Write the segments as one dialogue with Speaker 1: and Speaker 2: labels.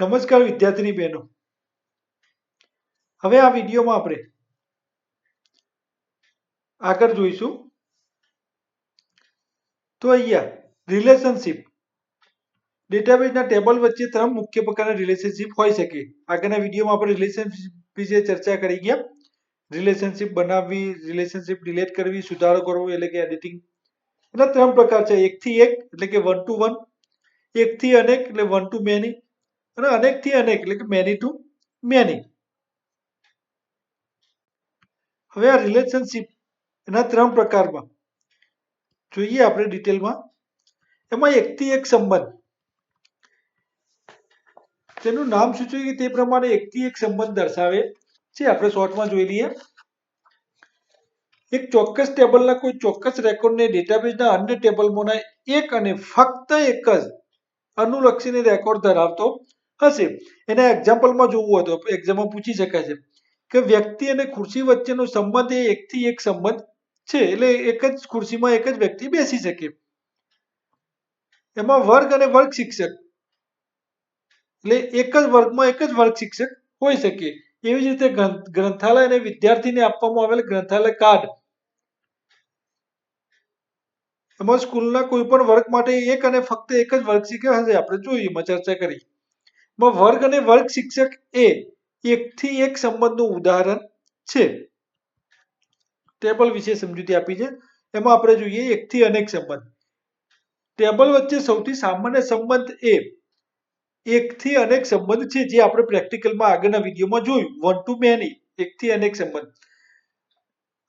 Speaker 1: નમસ્કાર વિદ્યાર્થીની બહેનો. હવે આ વિડીયોમાં આપણે આગળ જોઈશું. તો અહીંયા રિલેશનશિપ ડેટાબેઝના ટેબલ વચ્ચે 3 મુખ્ય પ્રકારના રિલેશનશિપ હોઈ શકે. આગળના વિડીયોમાં આપણે રિલેશનશિપ વિશે ચર્ચા કરી ગયા. રિલેશનશિપ બનાવવી, રિલેશનશિપ ડિલીટ કરવી, સુધારો કરવો એટલે કે એડિટિંગ. એના 3 પ્રકાર છે. એકથી એક એટલે કે 1 to 1, એકથી અનેક એટલે 1 to many અને અનેકથી અનેક એટલે કે many to many. હવે આ રિલેશનશિપ એના 3 પ્રકારમાં જોઈએ આપણે ડિટેલમાં. એમાં એકથી એક સંબંધ, તેનું નામ સૂચવે કે તે પ્રમાણે એકથી એક સંબંધ દર્શાવે છે. આપણે શોર્ટમાં જોઈ લઈએ. એક ચોક્કસ ટેબલના કોઈ ચોક્કસ રેકોર્ડને ડેટાબેઝના અન્ય ટેબલમાંના એક અને ફક્ત એક જ અનુલક્ષીને રેકોર્ડ ધરાવતો હશે. એના એક્ઝામ્પલમાં જોવું હોય તો એક્ઝામમાં પૂછી શકાય છે કે વ્યક્તિ અને ખુરશી વચ્ચેનો સંબંધ એ એકથી એક સંબંધ છે. એટલે એક જ ખુરશીમાં એક જ વ્યક્તિ બેસી શકે. એમાં વર્ગ અને વર્ગ શિક્ષક એટલે એક જ વર્ગમાં એક જ વર્ગ શિક્ષક હોઈ શકે. એવી જ રીતે ગ્રંથાલય અને વિદ્યાર્થીને આપવામાં આવેલ ગ્રંથાલય કાર્ડ, એમાં સ્કૂલના કોઈ પણ વર્ગ માટે એક અને ફક્ત એક જ વર્ગ શિક્ષક હશે. આપણે જોઈએ એમાં ચર્ચા કરી. વર્ગ અને વર્ગ શિક્ષક એ એકથી એક સંબંધનું ઉદાહરણ છે. ટેબલ વિશે સમજૂતી આપી છે. એમાં આપણે જોઈએ એકથી અનેક સંબંધ. ટેબલ વચ્ચે સૌથી સામાન્ય સંબંધ એ એકથી અનેક સંબંધ છે, જે આપણે પ્રેક્ટિકલમાં આગળના વિડીયોમાં જોયું. 1 to many એકથી અનેક સંબંધ.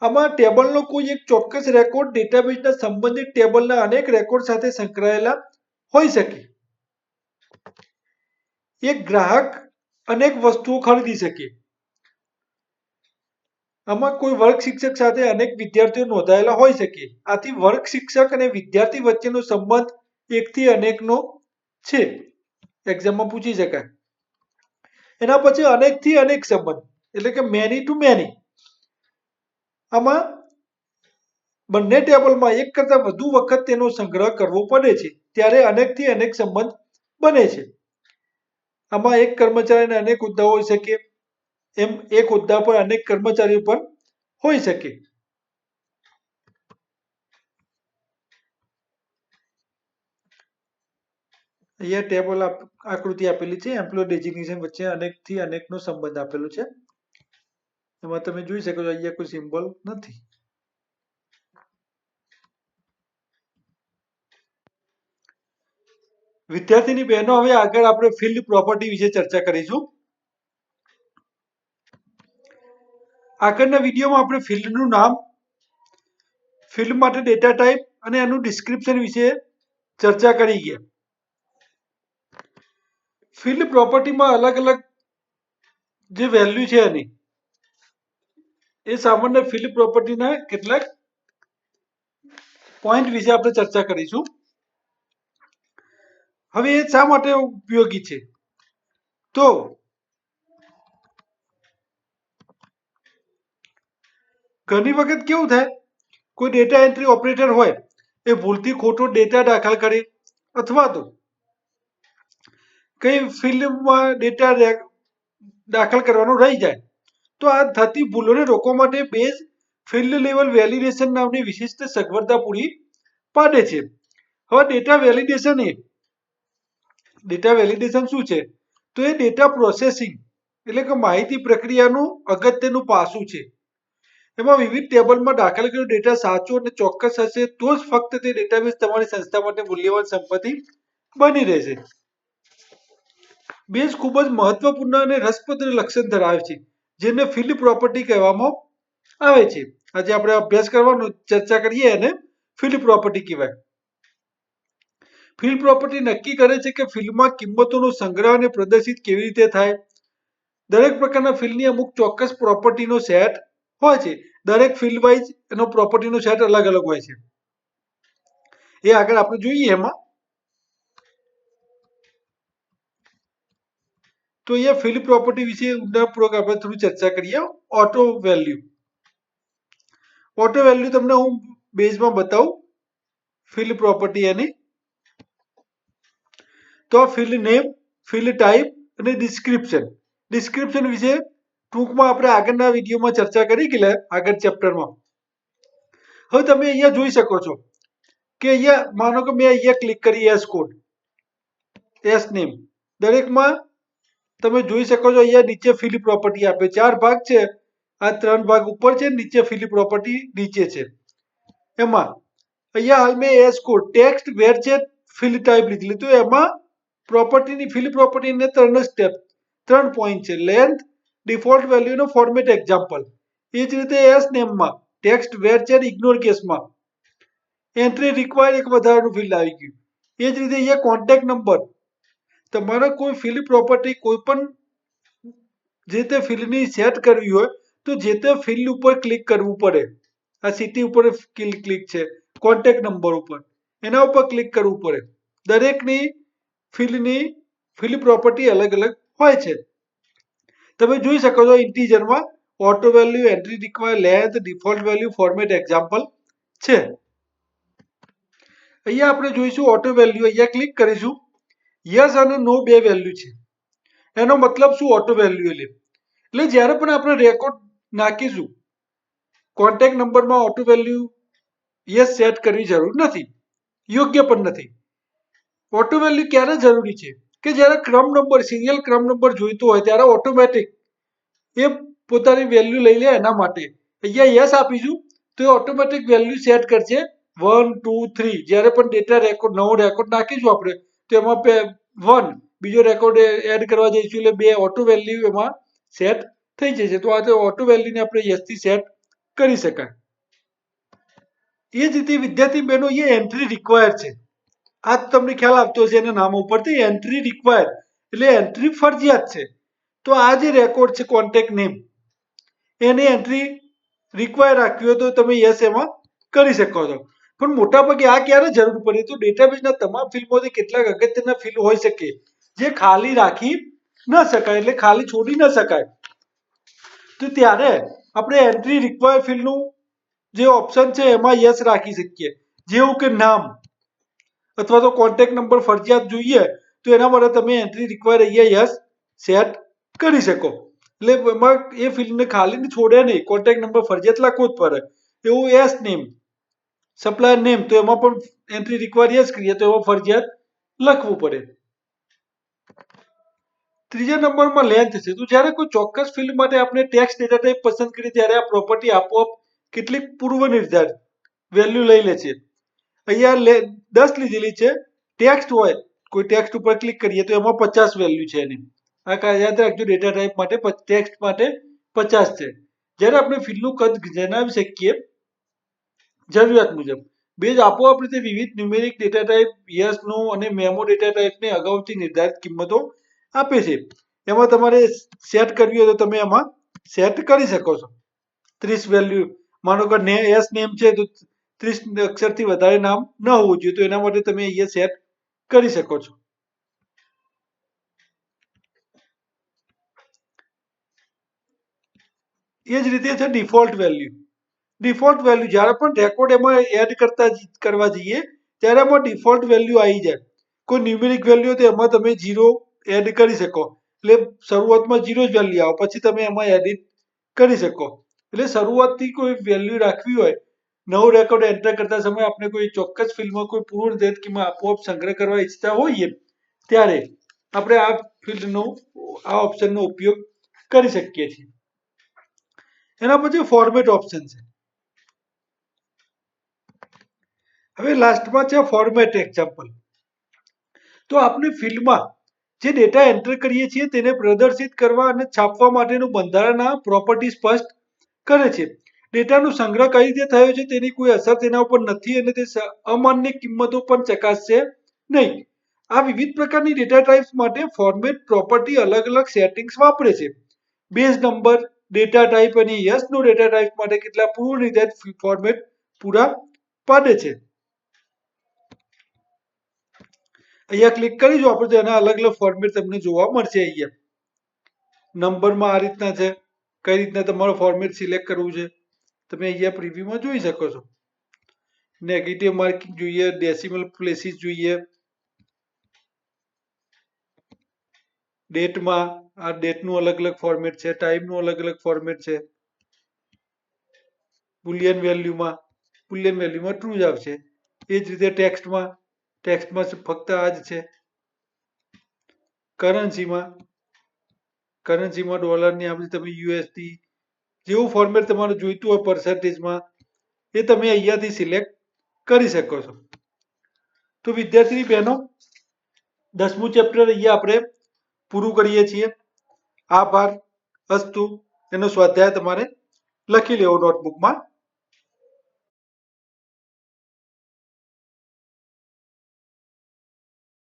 Speaker 1: આમાં ટેબલનો કોઈ એક ચોક્કસ રેકોર્ડ ડેટાબેઝના સંબંધિત ટેબલના અનેક રેકોર્ડ સાથે સંકળાયેલા હોઈ શકે. એક ગ્રાહક અનેક વસ્તુઓ ખરીદી શકે. આમાં કોઈ વર્ગ શિક્ષક સાથે અનેક વિદ્યાર્થીઓ નોંધાયેલા હોઈ શકે. આથી વર્ગ શિક્ષક અને વિદ્યાર્થી વચ્ચેનો સંબંધ એકથી અનેકનો છે. એક્ઝામમાં પૂછી શકાય. એના પછી અનેકથી અનેક સંબંધ એટલે કે મેની ટુ મેની. આમાં બંને ટેબલમાં એક કરતાં વધુ વખત તેનો સંગ્રહ કરવો પડે છે, ત્યારે અનેકથી અનેક સંબંધ બને છે. આમાં એક કર્મચારીને અનેક હોદ્દાઓ હોઈ શકે. એમ એક હોદ્દા પર અનેક કર્મચારીઓ પણ હોઈ શકે. અહીંયા ટેબલ આકૃતિ આપેલી છે. એમ્પ્લોય ડેઝિગ્નેશન વચ્ચે અનેકથી અનેકનો સંબંધ આપેલો છે. એમાં તમે જોઈ શકો છો અહીંયા કોઈ સિમ્બોલ નથી. વિદ્યાર્થીની બહેનો, હવે આગળ આપણે ફિલ્ડ પ્રોપર્ટી વિશે ચર્ચા કરીશું. આગળના વિડીયોમાં આપણે ફિલ્ડનું નામ, ફિલ્ડ માટે ડેટા ટાઈપ અને એનું ડિસ્ક્રિપ્શન વિશે ચર્ચા કરી ગયા. ફિલ્ડ પ્રોપર્ટીમાં અલગ અલગ જે વેલ્યુ છે એની, એ સામાન્ય ફિલ્ડ પ્રોપર્ટીના કેટલાક પોઈન્ટ વિશે આપણે ચર્ચા કરીશું. હવે એ શા માટે ઉપયોગી છે? તો ઘણી વખત કેવું થાય, કોઈ ડેટા એન્ટ્રી ઓપરેટર હોય એ ભૂલથી ખોટો ડેટા દાખલ કરે અથવા તો કઈ ફિલ્ડમાં ડેટા દાખલ કરવાનો રહી જાય. તો આ થતી ભૂલોને રોકવા માટે બેઝ ફિલ્ડ લેવલ વેલિડેશન નામની વિશિષ્ટ સગવડતા પૂરી પાડે છે. હવે ડેટા વેલિડેશન શું છે? તો એ ડેટા પ્રોસેસિંગ એટલે કે માહિતી પ્રક્રિયાનું અગત્યનું પાસું છે. એમાં વિવિધ ટેબલમાં દાખલ કરેલો ડેટા સાચો અને ચોક્કસ હશે તો જ ફક્ત તે ડેટાબેઝ તમારી સંસ્થા માટે મૂલ્યવાન સંપત્તિ બની રહેશે. બેઝ ખૂબ જ મહત્વપૂર્ણ અને રસપ્રદ લક્ષણ ધરાવે છે, જેને ફિલ્ડ પ્રોપર્ટી કહેવામાં આવે છે. આજે આપણે અભ્યાસ કરવાનો ચર્ચા કરીએ અને ફિલ્ડ પ્રોપર્ટી કહેવાય. ફિલ્ડ પ્રોપર્ટી નક્કી કરે છે કે ફિલ્ડમાં કિંમતોનો સંગ્રહ અને પ્રદર્શિત કેવી રીતે થાય. દરેક પ્રકારના ફિલ્ડની અમુક ચોક્કસ પ્રોપર્ટીનો સેટ હોય છે. દરેક ફિલ્ડ વાઇઝ એનો પ્રોપર્ટીનો સેટ અલગ અલગ હોય છે. એ આગળ આપણે જોઈએ. એમાં તો અહીંયા ફિલ્ડ પ્રોપર્ટી વિશે ઊંડાણપૂર્વક આપણે થોડી ચર્ચા કરીએ. ઓટો વેલ્યુ તમને હું બેઝમાં બતાવું. ફિલ્ડ પ્રોપર્ટી એની તો ફિલ્ડ નેમ, ફિલ્ડ ટાઈપ, અને ડિસ્ક્રિપ્શન વિશે ટૂંકમાં આપણે આગળના વિડીયોમાં ચર્ચા કરી ગયેલા આગળ ચેપ્ટરમાં. હવે તમે અહીંયા જોઈ શકો છો કે અહીંયા માનો કે મેં અહીંયા ક્લિક કરી એસ કોડ, એસ નેમ, દરેકમાં તમે જોઈ શકો છો અહીંયા નીચે ફિલ પ્રોપર્ટી આપે 4 ભાગ છે. આ 3 ભાગ ઉપર છે, નીચે ફિલ પ્રોપર્ટી નીચે છે. એમાં અહીંયા હાલ મેં એસ કોડ ટેક્સ્ટ વેર છે ફિલ ટાઈપ લીધેલી, તો એમાં પ્રોપર્ટીની ફિલ પ્રોપર્ટીને 3 સ્ટેપ 3 પોઈન્ટ છે. લેન્થ, ડિફોલ્ટ વેલ્યુનો ફોર્મેટ એક્ઝામ્પલ. એ જ રીતે એસ નેમમાં ટેક્સ્ટ વેર છે ઇગ્નોર કેસમાં એન્ટ્રી રિક્વાયર એક વધારાનું ફિલ્ડ આવી ગયું. એ જ રીતે અહીંયા કોન્ટેક્ટ નંબર, તમારે કોઈ ફિલ્ડ પ્રોપર્ટી કોઈ પણ જે તે ફિલ્ડની સેટ કરવી હોય તો જે તે ફિલ્ડ ઉપર ક્લિક કરવું પડે. આ સિટી ઉપર ક્લિક છે, કોન્ટેક્ટ નંબર ઉપર એના ઉપર ક્લિક કરવું પડે. દરેકની ફિલ્ડની ફિલ્ડ પ્રોપર્ટી અલગ અલગ હોય છે. તમે જોઈ શકો છો ઇન્ટીજરમાં auto value, entry require, length, default value, format example છે. અહીંયા આપણે જોઈશું ઓટો વેલ્યુ, અહીંયા ક્લિક કરીશું. યસ અને નો 2 વેલ્યુ છે. એનો મતલબ શું? ઓટો વેલ્યુ એટલે જ્યારે પણ આપણે રેકોર્ડ નાખીશું કોન્ટેક્ટ નંબરમાં ઓટો વેલ્યુ યસ સેટ કરવી જરૂર નથી, યોગ્ય પણ નથી. ઓટો વેલ્યુ ક્યારે જરૂરી છે કે જ્યારે ક્રમ નંબર, સિરિયલ ક્રમ નંબર જોઈતો હોય ત્યારે ઓટોમેટિક એ પોતાની વેલ્યુ લઈ લે. એના માટે અહીંયા યસ આપીશું તો એ ઓટોમેટિક વેલ્યુ સેટ કરશે 1 2 3. જ્યારે પણ ડેટા રેકોર્ડ નવો રેકોર્ડ નાખીશું આપણે તો એમાં 1 બીજો રેકોર્ડ એડ કરવા જઈશું એટલે 2 ઓટો વેલ્યુ એમાં સેટ થઈ જશે. તો આ ઓટો વેલ્યુને આપણે યસથી સેટ કરી શકાય. એ જ રીતે વિદ્યાર્થી બહેનો એ એન્ટ્રી રિક્વાયર છે. આ તમને ખ્યાલ આપતો હશે એના નામ ઉપરથી. એન્ટ્રી રિક્વાયર એટલે એન્ટ્રી ફરજિયાત છે. તો આ જે રેકોર્ડ છે કોન્ટેક્ટ નેમ, એની એન્ટ્રી રિક્વાયર રાખવી હોય તો તમે યસ એમાં કરી શકો છો. પણ મોટાભાગે આ ક્યારે જરૂર પડે તો ડેટાબેઝના તમામ ફિલ્ડમાંથી કેટલાક અગત્યના ફિલ્ડ હોઈ શકે જે ખાલી રાખી ન શકાય, એટલે ખાલી છોડી ન શકાય. તો ત્યારે આપણે એન્ટ્રી રિક્વાયર ફિલ્ડનું જે ઓપ્શન છે એમાં યસ રાખી શકીએ. જેવું કે નામ અથવા તો કોન્ટેક્ટ નંબર ફરજિયાત જોઈએ તો એના માટે તમે એન્ટ્રી રિક્વાયર અહીંયા યસ સેટ કરી શકો. એટલે એમાં એ ફિલ્ડને ખાલી છોડે નહીં, કોન્ટેક્ટ નંબર ફરજિયાત લખવો જ પડે. એવું એસ નેમ, સપ્લાયર નેમ, તો એમાં પણ એન્ટ્રી રિક્વાયર યસ કરીએ તો એમાં ફરજિયાત લખવું પડે. ત્રીજા નંબરમાં લેન્થ છે. તો જ્યારે કોઈ ચોક્કસ ફિલ્ડ માટે આપણે ટેક્સ્ટ ડેટા ટાઈપ પસંદ કરીએ ત્યારે આ પ્રોપર્ટી આપોઆપ કેટલીક પૂર્વ નિર્ધારિત વેલ્યુ લઈ લે છે. અહીંયા 10 લીધેલી છે. ટેક્સ્ટ હોય, કોઈ ટેક્સ્ટ ઉપર ક્લિક કરીએ તો એમાં 50 વેલ્યુ છે એની. આ યાદ રાખજો, ડેટા ટાઈપ માટે ટેક્સ્ટ માટે 50 છે. જ્યારે આપણે ફિલ્ડનું કદ જણાવી શકીએ જરૂરિયાત મુજબ. બેઝ આપોઆપ રીતે વિવિધ ન્યુમેરિક ડેટા ટાઈપ, યસ, નો અને મેમો ડેટા ટાઈપને અગાઉથી નિર્ધારિત કિંમતો આપે છે. એમાં તમારે સેટ કરવી હોય તો તમે એમાં સેટ કરી શકો છો. 30 વેલ્યુ, માનો કે એસ નેમ છે તો 30 અક્ષરથી વધારે નામ ન હોવું જોઈએ, તો એના માટે તમે અહીંયા સેટ કરી શકો છો. એ જ રીતે છે ડિફોલ્ટ વેલ્યુ. ડિફોલ્ટ વેલ્યુ જ્યારે પણ રેકોર્ડ એમાં એડ કરવા જઈએ ત્યારે એમાં ડિફોલ્ટ વેલ્યુ આવી જાય. કોઈ ન્યુમેરિક વેલ્યુ તો એમાં તમે 0 એડ કરી શકો. એટલે શરૂઆતમાં 0 જ વેલ્યુ આવે, પછી તમે એમાં એડિટ કરી શકો. એટલે શરૂઆતથી કોઈ વેલ્યુ રાખવી હોય, નવો રેકોર્ડ એન્ટર કરતા સમયે આપણે કોઈ ચોક્કસ ફિલ્ડમાં કોઈ પૂર્વ નિર્ધારિત કિંમત આપોઆપ સંગ્રહ કરવા ઈચ્છતા હોઈએ ત્યારે આપણે આ ફિલ્ડનો આ ઓપ્શનનો ઉપયોગ કરી શકીએ છીએ. એના પછી ફોર્મેટ ઓપ્શન છે. હવે લાસ્ટમાં છે ફોર્મેટ એક્ઝામ્પલ. તો આપણે ફિલ્ડમાં જે ડેટા એન્ટર કરીએ છીએ તેને પ્રદર્શિત કરવા અને છાપવા માટેનું બંધારણ આ પ્રોપર્ટી સ્પષ્ટ કરે છે. ડેટાનો સંગ્રહ કઈ રીતે થયો છે તેની કોઈ અસર તેના ઉપર નથી અને તે અમાન્ય કિંમતો પણ ચકાસશે નહીં. આ વિવિધ પ્રકારની ડેટા ટાઈપ્સ માટે ફોર્મેટ પ્રોપર્ટી અલગ અલગ સેટિંગ્સ વાપરે છે. બેઝ નંબર ડેટા ટાઈપ અને યસનો ડેટા ટાઈપ માટે કેટલાક પૂર્વ નિર્ધારિત ફોર્મેટ પૂરા પાડે છે. અહીંયા ક્લિક કરીશું આપણે તો એના અલગ અલગ ફોર્મેટ તમને જોવા મળશે. અહીંયા નંબરમાં આ રીતના છે, કઈ રીતના તમારો ફોર્મેટ સિલેક્ટ કરવું છે તમે અહીંયા પ્રિવ્યુમાં જોઈ શકો છો. નેગેટિવ માર્કિંગ જોઈએ, ડેસિમલ પ્લેસીસ જોઈએ, ડેટમાં આ ડેટનું અલગ અલગ ફોર્મેટ છે, ટાઈમનું અલગ અલગ ફોર્મેટ છે. બુલિયન વેલ્યુમાં ટ્રુ જ આવશે. એ જ રીતે ટેક્સ્ટમાં ફક્ત આ જ છે. કરન્સીમાં ડોલરની આ બધી તમે યુએસડી જેવું ફોર્મેટ તમારે જોઈતું હોય પર્સન્ટેજમાં એ તમે અહીંયાથી સિલેક્ટ કરી શકો છો. તો વિદ્યાર્થી બહેનો 10મું ચેપ્ટર અહીંયા આપણે પૂરું કરીએ છીએ. આભાર. અસ્તુ. એનો સ્વાધ્યાય તમારે લખી લેવો નોટબુકમાં.